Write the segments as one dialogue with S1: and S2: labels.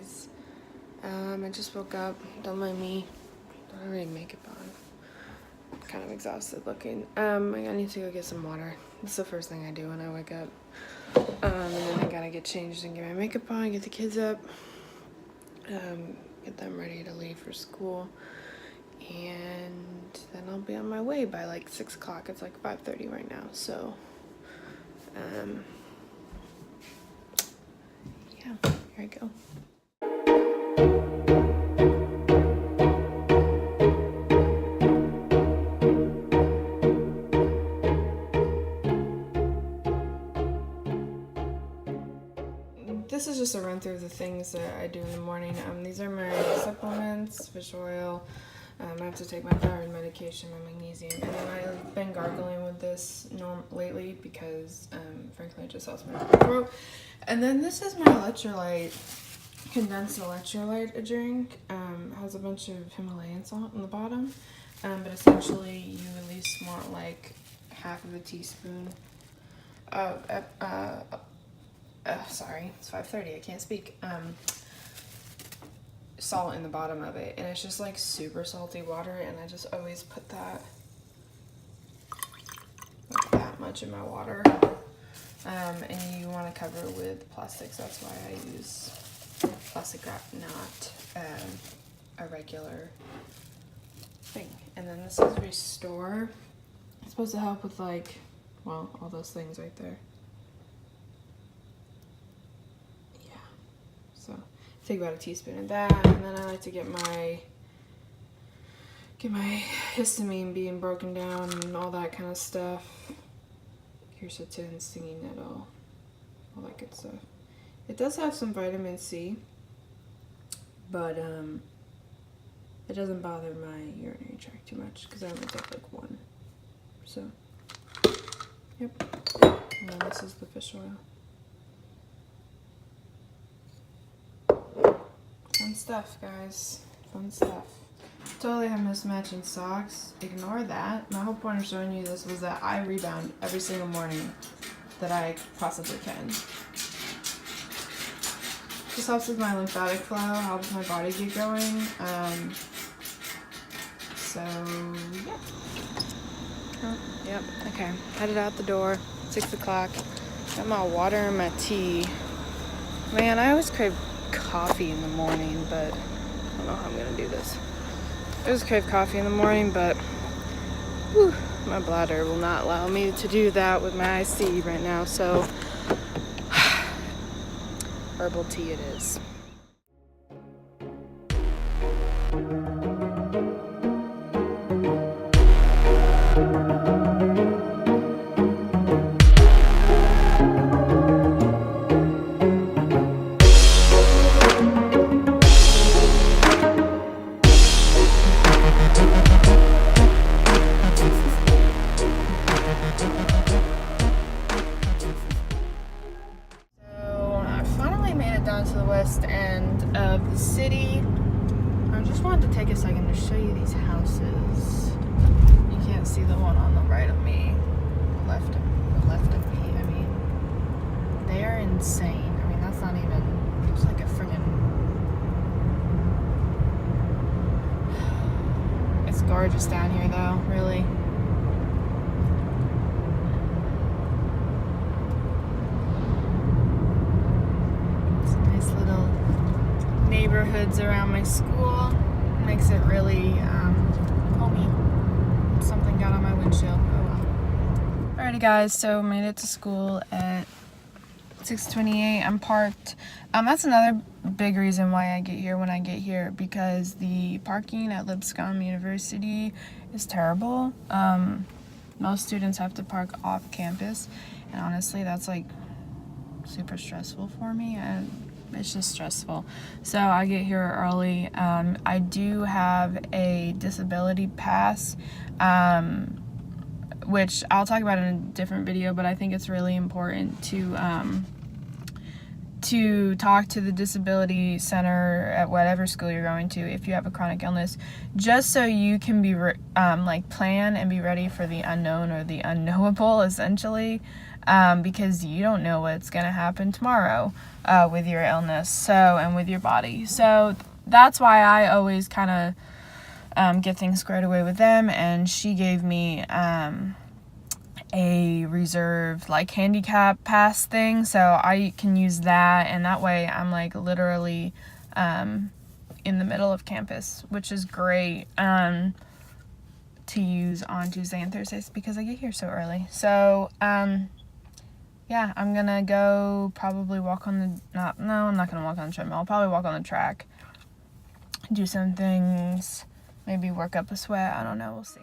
S1: guys. I just woke up. Don't mind me. Don't have any makeup on. I'm kind of exhausted looking. I need to go get some water. It's the first thing I do when I wake up. And then I gotta get changed and get my makeup on, get the kids up, get them ready to leave for school. And then I'll be on my way by like 6 o'clock. It's like 5:30 right now. So, yeah, here I go. This is just a run through of the things that I do in the morning. These are my supplements, fish oil. I have to take my thyroid medication, my magnesium, and then I've been gargling with this lately because, frankly, it just helps my throat. And then this is my electrolyte, condensed electrolyte drink. Has a bunch of Himalayan salt in the bottom, but essentially you release more like half of a teaspoon of, sorry, it's 5:30, I can't speak. Salt in the bottom of it, and it's just like super salty water, and I just always put that like that much in my water. And you want to cover it with plastic, so that's why I use plastic wrap, not a regular thing. And then this is Restore. It's supposed to help with like, well, all those things right there. So take about a teaspoon of that, and then I like to get my histamine being broken down and all that kind of stuff. Quercetin, stinging nettle, all that good stuff. It does have some vitamin C, but it doesn't bother my urinary tract too much because I only take like one. So, yep. And then this is the fish oil. Fun stuff, guys. Fun stuff. Totally have mismatching socks. Ignore that. My whole point of showing you this was that I rebound every single morning that I possibly can. Just helps with my lymphatic flow, helps my body get going. So, yeah. Oh, yep, okay. Headed out the door, 6 o'clock. Got my water and my tea. Man, I always crave coffee in the morning, but I don't know how I'm gonna do this. I always crave coffee in the morning, but whew, my bladder will not allow me to do that with my iced tea right now, so herbal tea it is. Down to the west end of the city. I just wanted to take a second to show you these houses. You can't see the one on the right of me, the left of me. I mean, they are insane. I mean, that's not even, it's like a friggin', it's gorgeous down here though, really. Neighborhoods around my school makes it really homey. Something got on my windshield. Oh well. Alrighty guys, so made it to school at 6:28. I'm parked. That's another big reason why I get here when I get here, because the parking at Lipscomb University is terrible. Most students have to park off campus, and honestly that's like super stressful for me. It's just stressful. So I get here early. I do have a disability pass, which I'll talk about in a different video, but I think it's really important to talk to the disability center at whatever school you're going to if you have a chronic illness, just so you can be plan and be ready for the unknown or the unknowable, essentially. because you don't know what's going to happen tomorrow with your illness and with your body. So that's why I always kind of get things squared away with them. And she gave me a reserved like handicap pass thing, so I can use that, and that way I'm like literally in the middle of campus, which is great to use on Tuesday and Thursdays because I get here so early. So yeah, I'm gonna go probably walk on the I'm not gonna walk on the treadmill. I'll probably walk on the track, do some things, maybe work up a sweat. I don't know, we'll see.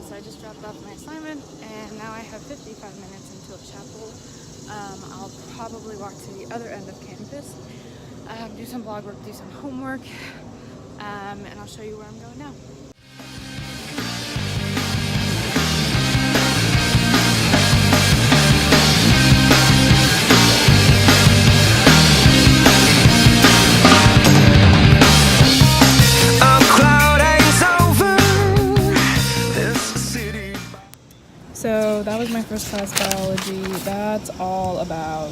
S1: So I just dropped off my assignment, and now I have 55 minutes until chapel. I'll probably walk to the other end of campus, do some blog work, do some homework, and I'll show you where I'm going now. So that was my first class, biology. That's all about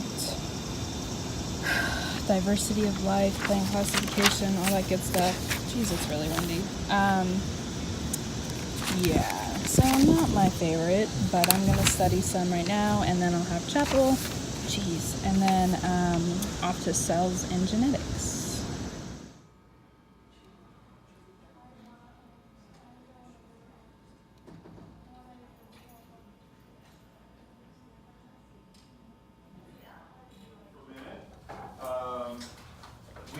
S1: diversity of life, plant classification, all that good stuff. Jeez, it's really windy. Yeah, so not my favorite, but I'm gonna study some right now, and then I'll have chapel. Jeez, and then off to cells and genetics.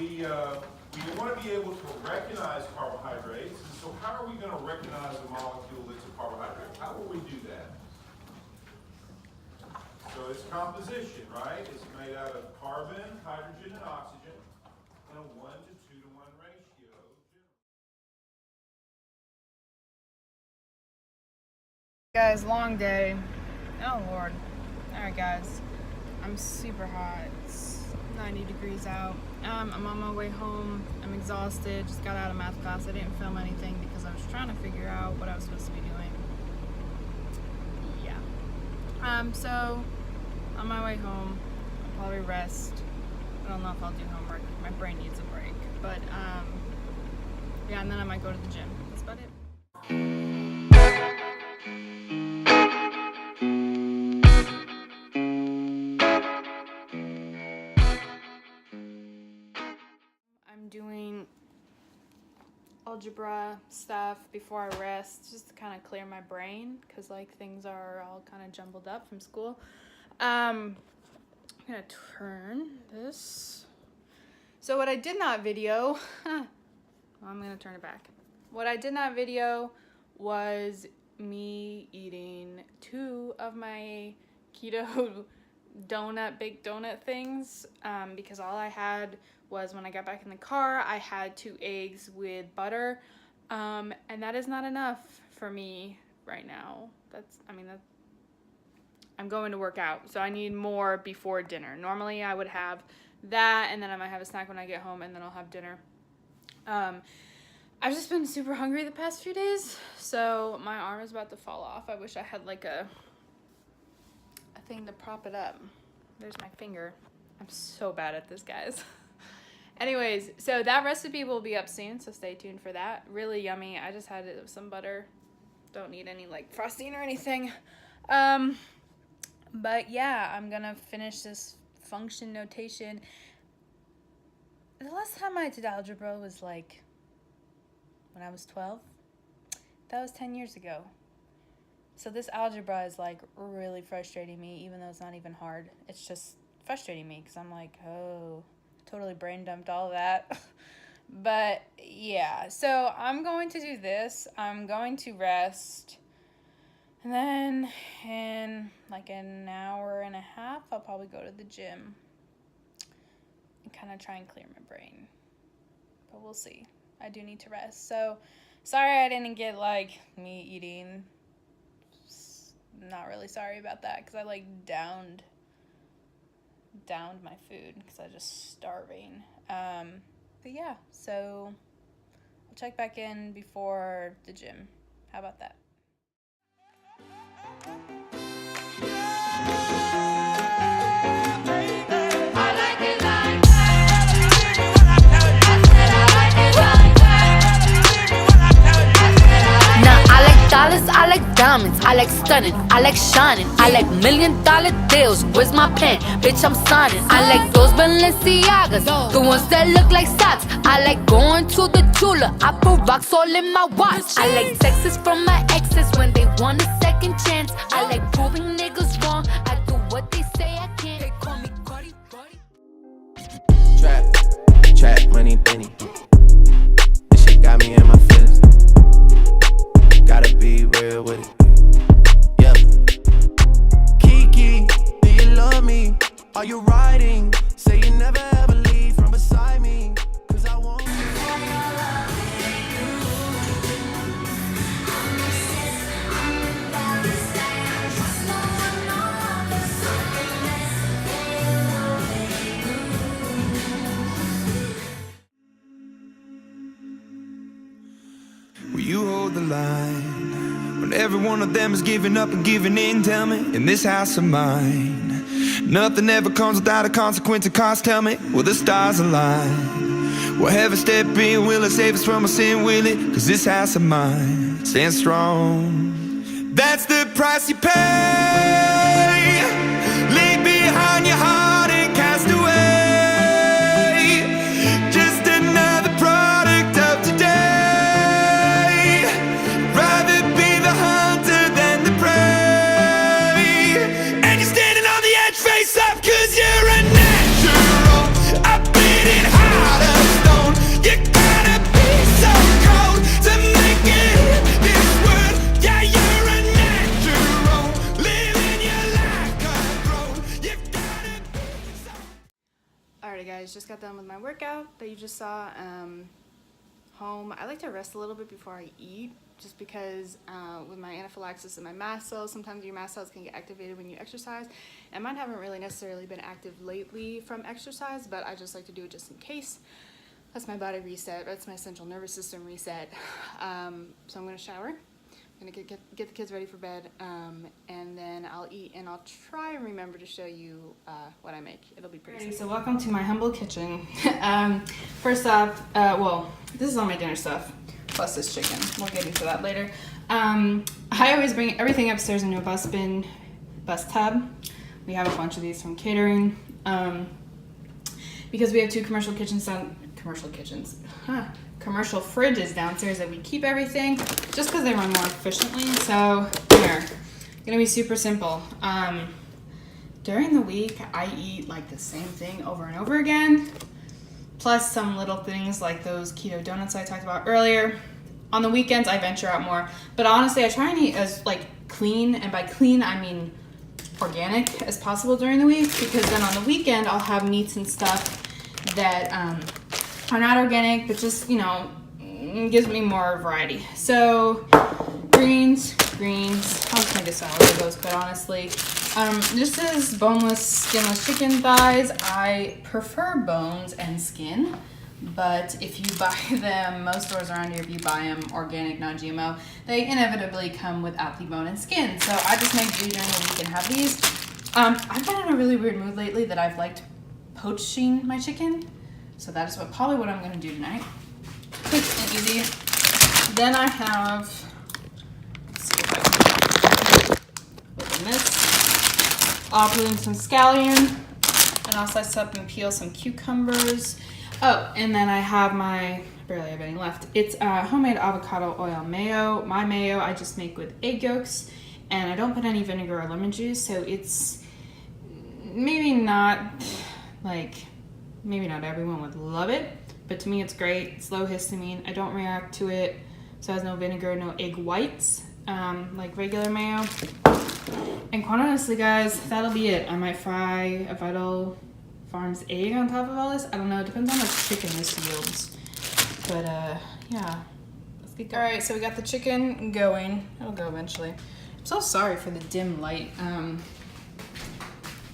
S2: We want to be able to recognize carbohydrates, and so how are we going to recognize a molecule that's a carbohydrate? How will we do that? So it's composition, right? It's made out of carbon, hydrogen, and oxygen in a 1 to 2 to 1 ratio.
S1: Guys, long day. Oh Lord. Alright guys, I'm super hot. It's 90 degrees out. I'm on my way home. I'm exhausted. Just got out of math class. I didn't film anything because I was trying to figure out what I was supposed to be doing. Yeah. So on my way home, I'll probably rest. I don't know if I'll do homework. My brain needs a break. But yeah, and then I might go to the gym. That's about it. Doing algebra stuff before I rest, just to kind of clear my brain, because like things are all kind of jumbled up from school. I'm gonna turn this. So what I did not video, well, I'm gonna turn it back. What I did not video was me eating 2 of my keto baked donut things, because all I had was, when I got back in the car, I had 2 eggs with butter, and that is not enough for me right now. I'm going to work out, so I need more before dinner. Normally I would have that, and then I might have a snack when I get home, and then I'll have dinner. I've just been super hungry the past few days, so my arm is about to fall off. I wish I had like a thing to prop it up. There's my finger. I'm so bad at this, guys. Anyways, so that recipe will be up soon, so stay tuned for that. Really yummy. I just had it with some butter. Don't need any like frosting or anything. But yeah, I'm gonna finish this function notation. The last time I did algebra was like when I was 12. That was 10 years ago. So this algebra is like really frustrating me, even though it's not even hard. It's just frustrating me because I'm like, oh, totally brain dumped all of that. But yeah, so I'm going to do this. I'm going to rest. And then in like an hour and a half, I'll probably go to the gym and kind of try and clear my brain. But we'll see. I do need to rest. So sorry I didn't get like me eating. Not really sorry about that because I like downed my food because I was just starving. But yeah, so I'll check back in before the gym. How about that?
S3: Dollars, I like diamonds, I like stunning, I like shining, I like $1 million deals. Where's my pen? Bitch, I'm signing. I like those Balenciagas, the ones that look like socks. I like going to the Tula, I put rocks all in my watch. I like texts from my exes when they want a second chance. I like proving niggas wrong, I do what they say I can't. They call me Cardi.
S4: Trap, money, penny. This shit got me in my feelings. Gotta be real with it. Yeah. Kiki, do you love me? Are you riding? Say you never ever leave from beside me. Cause I want
S5: Will you hold the line when every one of them is giving up and giving in? Tell me, in this house of mine, nothing ever comes without a consequence of cost. Tell me, will the stars align? Will heaven step in? Will it save us from our sin? Will it? Cause this house of mine stands strong. That's the price you pay. Leave behind your heart and cast away. Just another product of today. Face up, cause you're a natural. I bleed it hard as stone. You gotta be so cold to make it in this world. Yeah, you're a natural. Living your life control. You gotta be so.
S1: Alrighty guys, just got done with my workout that you just saw. Home. I like to rest a little bit before I eat, just because with my anaphylaxis and my mast cells, sometimes your mast cells can get activated when you exercise, and mine haven't really necessarily been active lately from exercise, but I just like to do it just in case. That's my body reset, that's my central nervous system reset. So I'm gonna shower, I'm gonna get the kids ready for bed, and then I'll eat, and I'll try and remember to show you what I make. It'll be pretty simple. So welcome to my humble kitchen. First off, well, this is all my dinner stuff, plus this chicken. We'll get into that later. I always bring everything upstairs into a bus tub. We have a bunch of these from catering. Because we have two commercial fridges downstairs that we keep everything, just because they run more efficiently. So here, gonna be super simple. During the week, I eat like the same thing over and over again, plus some little things like those keto donuts I talked about earlier. On the weekends, I venture out more, but honestly, I try and eat as like clean, and by clean, I mean organic as possible during the week, because then on the weekend, I'll have meats and stuff that are not organic, but just, you know, gives me more variety. So greens, I'll just make a salad of those, but honestly, this is boneless, skinless chicken thighs. I prefer bones and skin, but if you buy them, most stores around here, if you buy them organic, non-GMO, they inevitably come without the bone and skin. So I just make do during the week and have these. I've been in a really weird mood lately that I've liked poaching my chicken. So that is probably what I'm gonna do tonight. Quick and easy. Then I have, let's see if I can open this. I'll put in some scallion, and I'll slice up and peel some cucumbers. Oh, and then I have I barely have any left. It's homemade avocado oil mayo. My mayo I just make with egg yolks, and I don't put any vinegar or lemon juice, so it's maybe not everyone would love it, but to me it's great. It's low histamine. I don't react to it, so it has no vinegar, no egg whites, like regular mayo. And quite honestly, guys, that'll be it. I might fry a Vital Farms egg on top of all this. I don't know. It depends on how much chicken this yields. But yeah, let's get going. All right, so we got the chicken going. It'll go eventually. I'm so sorry for the dim light.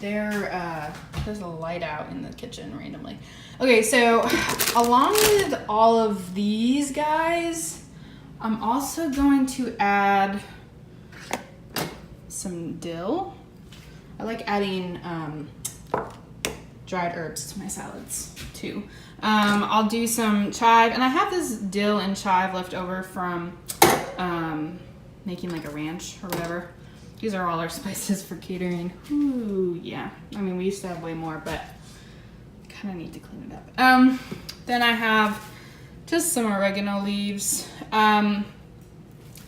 S1: There's a light out in the kitchen randomly. Okay, so along with all of these guys, I'm also going to add some dill. I like adding dried herbs to my salads too. I'll do some chive, and I have this dill and chive left over from making like a ranch or whatever. These are all our spices for catering. Ooh, yeah. I mean, we used to have way more, but kind of need to clean it up. Then I have just some oregano leaves. Again,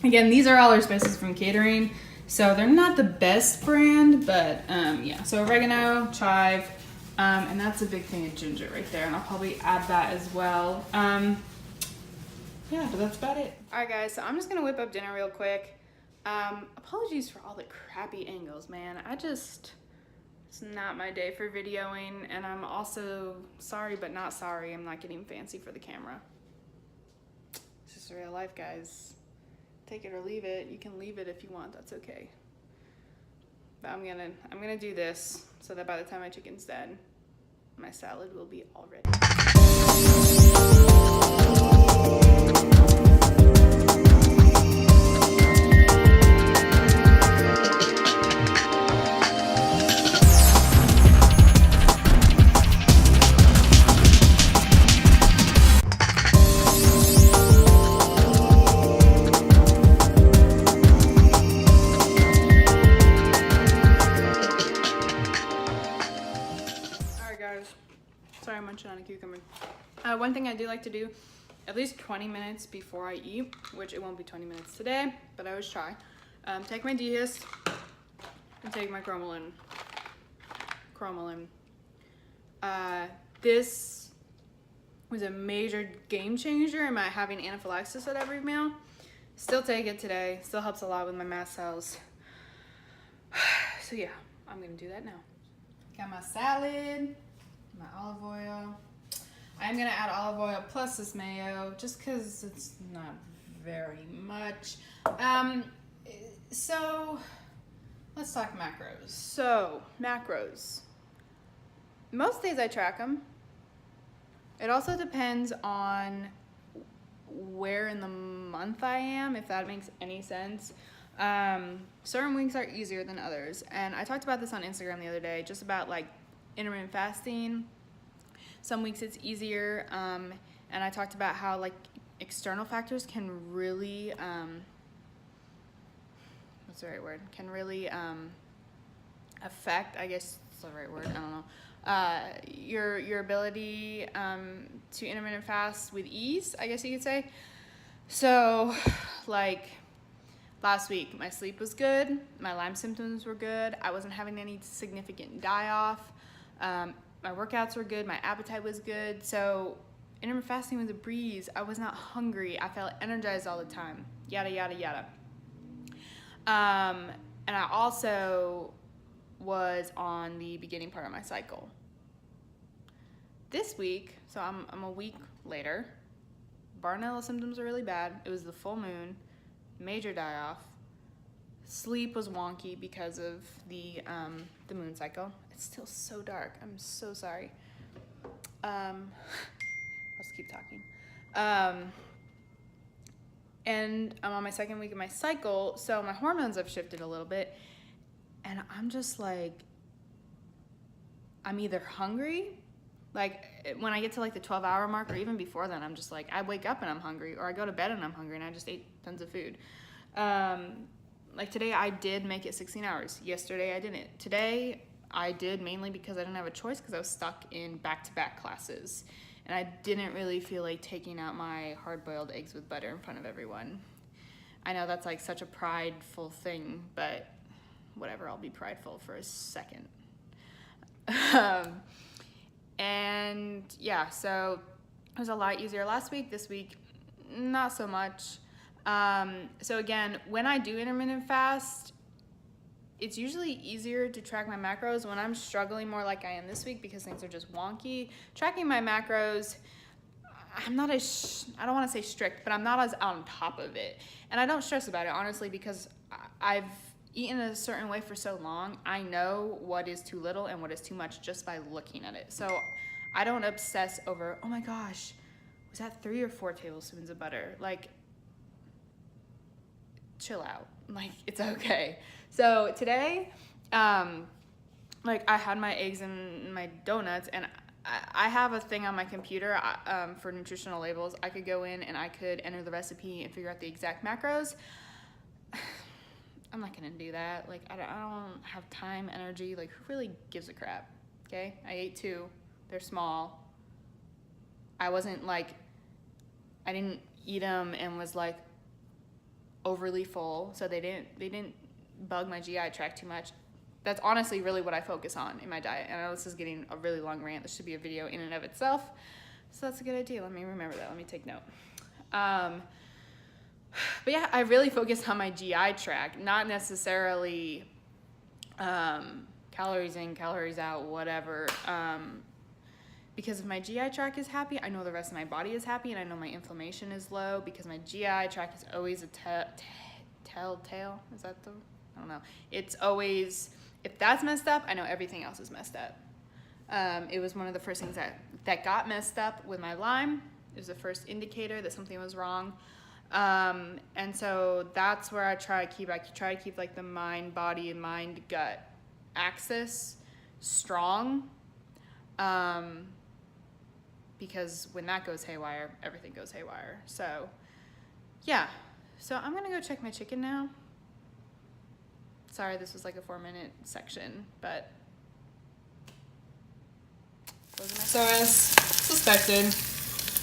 S1: these are all our spices from catering, so they're not the best brand, but yeah. So oregano, chive, and that's a big thing of ginger right there, and I'll probably add that as well. Yeah, but that's about it. All right, guys, so I'm just gonna whip up dinner real quick. Apologies for all the crappy angles, man. it's not my day for videoing, and I'm also sorry, but not sorry. I'm not getting fancy for the camera. It's just real life, guys. Take it or leave it. You can leave it if you want, that's okay. But I'm gonna do this so that by the time my chicken's dead, my salad will be all ready. Sorry, I'm munching on a cucumber. One thing I do like to do at least 20 minutes before I eat, which it won't be 20 minutes today, but I always try. Take my Dehist and take my Chromalin. This was a major game changer in my having anaphylaxis at every meal. Still take it today. Still helps a lot with my mast cells. So yeah, I'm gonna do that now. Got my salad, my olive oil. I'm gonna add olive oil plus this mayo just because it's not very much. So let's talk macros. So macros. Most days I track them. It also depends on where in the month I am, if that makes any sense. Certain weeks are easier than others, and I talked about this on Instagram the other day, just about like intermittent fasting. Some weeks it's easier, and I talked about how like external factors can really what's the right word, can really affect, I guess it's the right word, I don't know, your ability to intermittent fast with ease, I guess you could say. So like last week, my sleep was good, my Lyme symptoms were good, I wasn't having any significant die-off, my workouts were good, my appetite was good, so intermittent fasting was a breeze. I was not hungry, I felt energized all the time, yada, yada, yada. And I also was on the beginning part of my cycle. This week, so I'm a week later, Bartonella symptoms are really bad. It was the full moon, major die-off. Sleep was wonky because of the moon cycle. It's still so dark. I'm so sorry. Excuse keep talking. And I'm on my second week of my cycle, so my hormones have shifted a little bit, and I'm just like, I'm either hungry, like when I get to like the 12-hour mark, or even before then, I'm just like, I wake up and I'm hungry, or I go to bed and I'm hungry, and I just ate tons of food. Like today I did make it 16 hours. Yesterday I didn't. Today I did mainly because I didn't have a choice, because I was stuck in back-to-back classes. And I didn't really feel like taking out my hard-boiled eggs with butter in front of everyone. I know that's like such a prideful thing, but whatever, I'll be prideful for a second. And yeah, so it was a lot easier last week. This week, not so much. So again, when I do intermittent fast, it's usually easier to track my macros. When I'm struggling more like I am this week because things are just wonky, tracking my macros, I'm not as, I don't want to say strict, but I'm not as on top of it. And I don't stress about it, honestly, because I've eaten a certain way for so long. I know what is too little and what is too much just by looking at it. So I don't obsess over, oh my gosh, was that 3 or 4 tablespoons of butter? Like, chill out. Like, it's okay. So today, like I had my eggs and my donuts, and I have a thing on my computer for nutritional labels. I could go in and I could enter the recipe and figure out the exact macros. I'm not gonna do that. Like, I don't have time, energy. Like, who really gives a crap? Okay, I ate 2. They're small. I wasn't like, I didn't eat them and was like overly full, so they didn't bug my GI tract too much. That's honestly really what I focus on in my diet. And I know this is getting a really long rant. This should be a video in and of itself. So that's a good idea. Let me remember that. Let me take note. But yeah, I really focus on my GI tract, not necessarily calories in, calories out, whatever. Because if my GI tract is happy, I know the rest of my body is happy, and I know my inflammation is low, because my GI tract is always a telltale. Is that the, I don't know. It's always, if that's messed up, I know everything else is messed up. It was one of the first things that got messed up with my Lyme. It was the first indicator that something was wrong. And so that's where I try to keep like the mind, body, and mind, gut axis strong. Because when that goes haywire, everything goes haywire. So yeah, so I'm gonna go check my chicken now. Sorry, this was like a 4-minute section, but. So as suspected,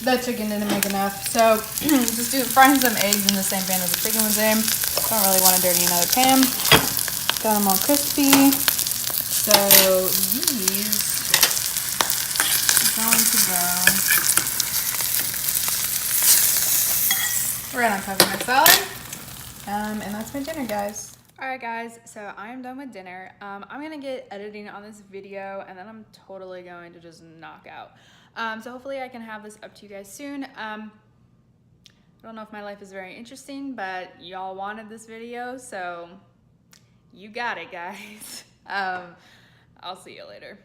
S1: that chicken didn't make enough. So just frying some eggs in the same pan as the chicken was in. Don't really want to dirty another pan. Got them all crispy. So these are going to go right on top of my salad. And that's my dinner, guys. Alright guys, so I am done with dinner. I'm gonna get editing on this video, and then I'm totally going to just knock out. So hopefully I can have this up to you guys soon. I don't know if my life is very interesting, but y'all wanted this video, so you got it, guys. I'll see you later.